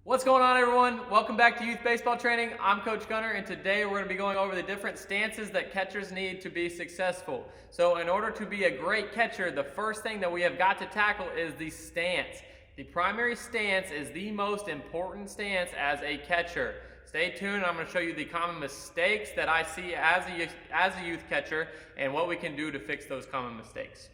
What's going on, everyone? Welcome back to Youth Baseball Training. I'm Coach Gunner, and today we're going to be going over the different stances that catchers need to be successful. So in order to be a great catcher, the first thing that we have got to tackle is the stance. The primary stance is the most important stance as a catcher. Stay tuned. I'm going to show you the common mistakes that I see as a youth catcher and what we can do to fix those common mistakes.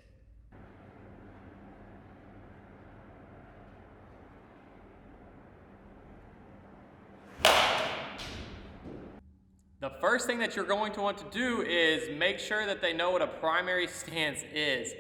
The first thing that you're going to want to do is make sure that they know what a primary stance is.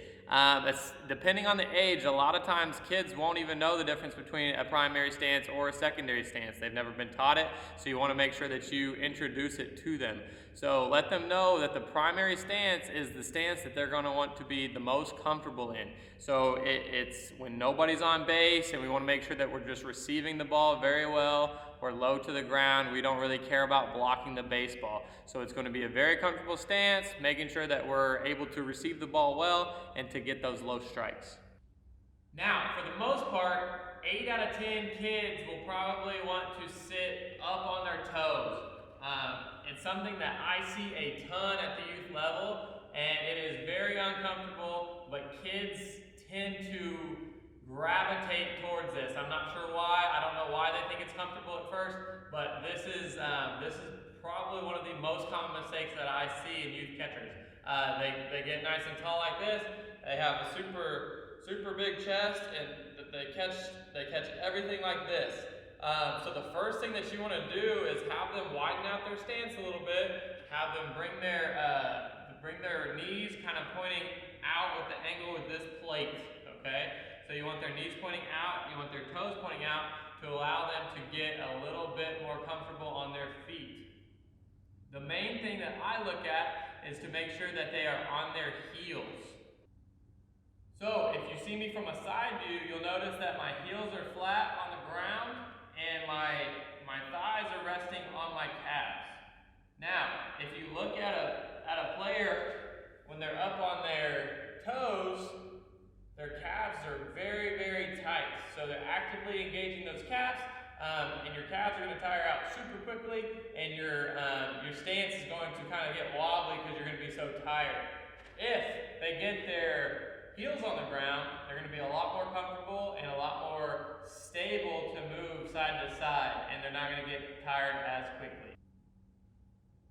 Depending on the age, a lot of times kids won't even know the difference between a primary stance or a secondary stance. They've never been taught it, so you want to make sure that you introduce it to them. So let them know that the primary stance is the stance that they're going to want to be the most comfortable in. So it's when nobody's on base and we want to make sure that we're just receiving the ball very well. We're low to the ground. We don't really care about blocking the baseball. So it's going to be a very comfortable stance, making sure that we're able to receive the ball well and to get those low strikes. Now, for the most part, 8 out of 10 kids will probably want to sit up on their toes. It's something that I see a ton at the youth level, and it is very uncomfortable, but kids tend to gravitate towards this. I'm not sure why. I don't know why they think it's comfortable at first, but this is probably one of the most common mistakes that I see in youth catchers. They get nice and tall like this. They have a super big chest, and they catch everything like this. So the first thing that you want to do is have them widen out their stance a little bit. Have them bring their knees kind of pointing out with the angle with this plate. Okay. So you want their knees pointing out, you want their toes pointing out to allow them to get a little bit more comfortable on their feet. The main thing that I look at is to make sure that they are on their heels. So if you see me from a side view, you'll notice that my heels are flat on the ground and my thighs are resting on my calves. Now, if you look at a player when they're up on their toes, their calves are very tight. So they're actively engaging those calves, and your calves are going to tire out super quickly, and your stance is going to kind of get wobbly because you're going to be so tired. If they get their heels on the ground, they're going to be a lot more comfortable and a lot more stable to move side to side, and they're not going to get tired as quickly.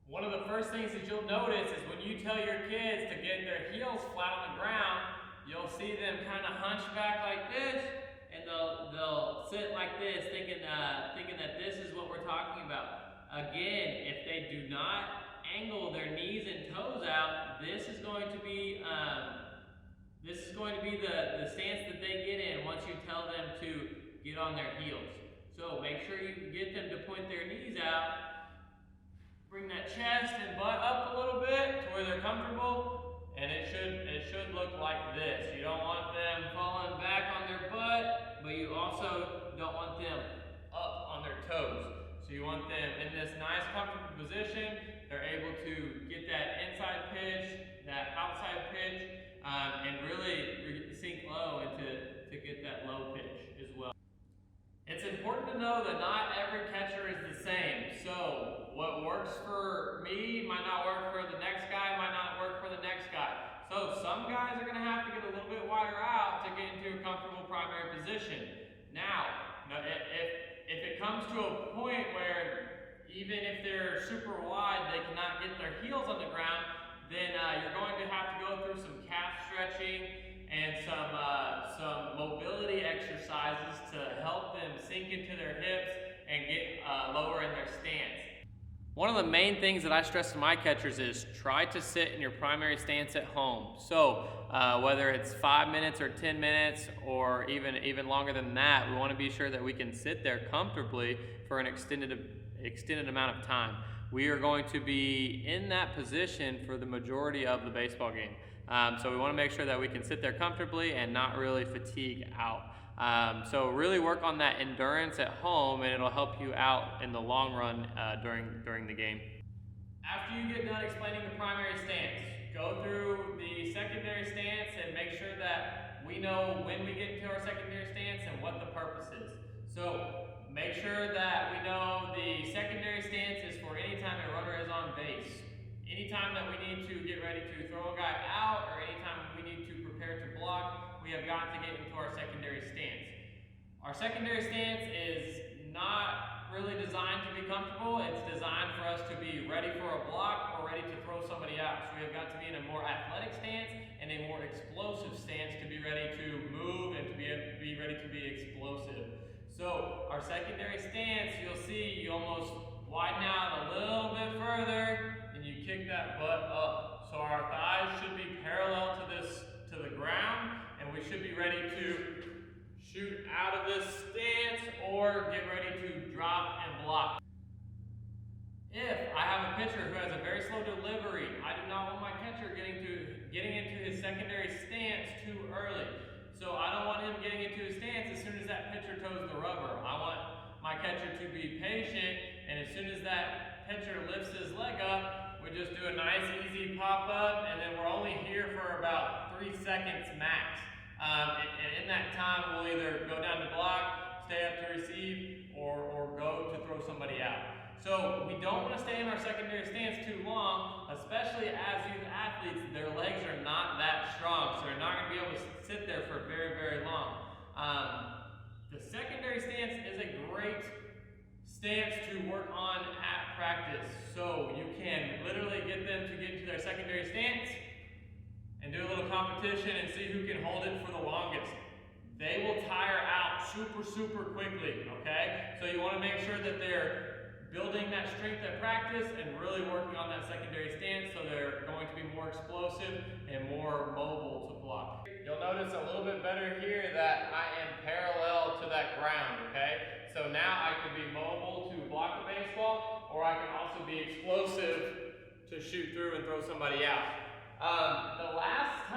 One of the first things that you'll notice is when you tell your kids to get their heels flat on the ground, you'll see them kind of hunch back like this, and they'll sit like this, thinking that this is what we're talking about. Again, if they do not angle their knees and toes out, this is going to be the stance that they get in once you tell them to get on their heels. So make sure you get them to point their knees out. Bring that chest and butt up a little bit to where they're comfortable, and it should look like this. You don't want them falling back on their butt, but you also don't want them up on their toes. So you want them in this nice comfortable position. They're able to get that inside pitch, that outside pitch, and really sink low and to get that low pitch as well. It's important to know that not every catcher is the same. So what works for me might not work for the next guy, might not work for the next guy. So some guys are going to have to get a little bit wider out to get into a comfortable primary position. Now, if it comes to a point where even if they're super wide, they cannot get their heels on the ground, then you're going to have to go through some calf stretching and some mobility exercises to help them sink into their hips and get lower in their stance. One of the main things that I stress to my catchers is try to sit in your primary stance at home. So whether it's 5 minutes or 10 minutes or even longer than that, we want to be sure that we can sit there comfortably for an extended amount of time. We are going to be in that position for the majority of the baseball game. So we want to make sure that we can sit there comfortably and not really fatigue out. So really work on that endurance at home, and it'll help you out in the long run during the game. After you get done explaining the primary stance, go through the secondary stance and make sure that we know when we get into our secondary stance and what the purpose is. So make sure sure that we know the secondary stance is for any time a runner is on base. Anytime that we need to get ready to throw a guy out or anytime we need to prepare to block, we have got to get into our secondary stance. Our secondary stance is not really designed to be comfortable. It's designed for us to be ready for a block or ready to throw somebody out. So we have got to be in a more athletic stance and a more explosive stance to be ready to move and to be ready to be explosive. So our secondary stance, you'll see you almost widen out a little bit further and you kick that butt up. So our thighs should be parallel to the ground, and we should be ready to shoot out of this stance or get ready to drop and block. If I have a pitcher who has a very slow delivery, I do not want my catcher getting into his secondary stance too early. So I don't want him getting into his stance as soon as that pitcher toes the rubber. I want my catcher to be patient, and as soon as that pitcher lifts his leg up, we just do a nice easy pop up, and then we're only here for about 3 seconds max. And in that time, we'll either go down to block, stay up to receive, or go to throw somebody out. So we don't want to stay in our secondary stance too long, especially as youth athletes. Their legs are not that strong, so they're not going to be able to sit there for very, very long. The secondary stance is a great stance to work on at practice. So you can literally get them to get into their secondary stance and do a little competition and see who can hold it for the longest. They will tire out super, super quickly, okay? So you want to make sure that they're building that strength at practice and really working on that secondary stance so they're going to be more explosive and more mobile to block. You'll notice a little bit better here that I am parallel to that ground, okay? So now I can be mobile to block the baseball, or I can also be explosive to shoot through and throw somebody out. The last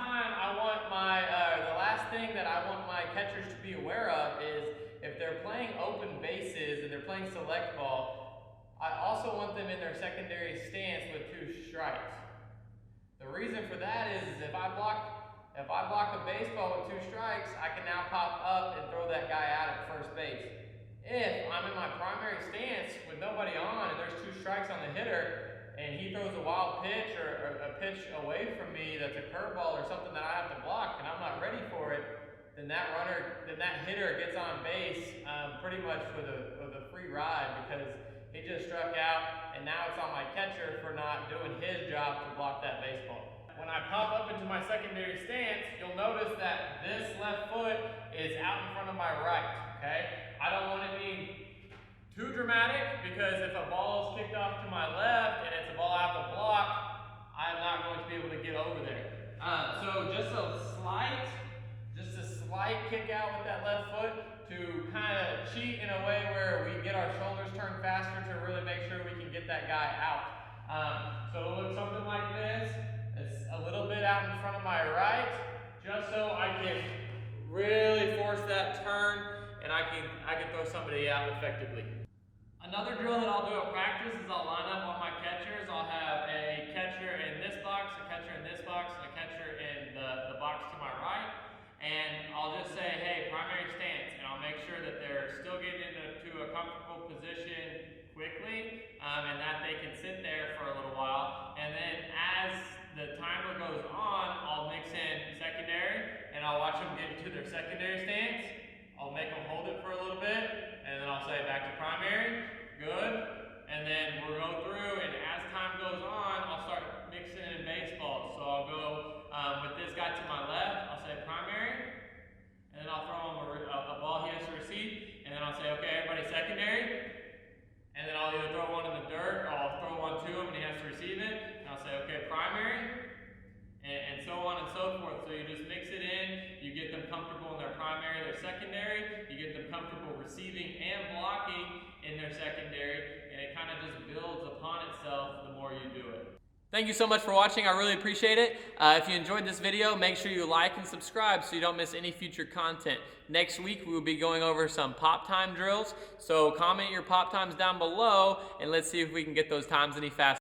thing that I want my catchers to be aware of is if they're playing open bases and they're playing select ball, I also want them in their secondary stance with 2 strikes. The reason for that is if I block a baseball with 2 strikes, I can now pop up and throw that guy out at first base. If I'm in my primary stance with nobody on and there's 2 strikes on the hitter and he throws a wild pitch or a pitch away from me that's a curveball or something that I have to block and I'm not ready for it, then that hitter gets on base pretty much with a free ride because he just struck out, and now it's on my catcher for not doing his job to block that baseball. When I pop up into my secondary stance, you'll notice that this left foot is out in front of my right, okay? I don't want to be too dramatic because if a ball is kicked off to my left and it's a ball I have to block, I'm not going to be able to get over there. So just a slight kick out with that left foot to kind of cheat in a way where we get our shoulders turned faster to really make sure we can get that guy out. So it'll look something like this. It's a little bit out in front of my right, just so I can really force that turn and I can throw somebody out effectively. Another drill that I'll do at practice is I'll line up on my catchers. I'll have a catcher in this box, a catcher in this box, and a catcher in the box to my right. And I'll just say, hey, primary stance, and I'll make sure that they're still getting into a comfortable position quickly, and that they can sit there for a little while. And then as the timer goes on, I'll mix in secondary, and I'll watch them get into their secondary stance. I'll make them hold it for a little bit, and then I'll say back to primary, good. And then we'll go through, and as time goes on, I'll start mixing in baseball. So I'll go with this guy to my left, I'll say primary, and then I'll throw him a ball he has to receive, and then I'll say, okay, everybody secondary, and then I'll either throw one in the dirt, or I'll throw one to him and he has to receive it, and I'll say, okay, primary, and so on and so forth. So you just mix it in, you get them comfortable in their primary, their secondary, you get them comfortable receiving and blocking in their secondary, and it kind of just builds upon itself the more you do it. Thank you so much for watching. I really appreciate it. If you enjoyed this video, make sure you like and subscribe so you don't miss any future content. Next week, we will be going over some pop time drills. So comment your pop times down below, and let's see if we can get those times any faster.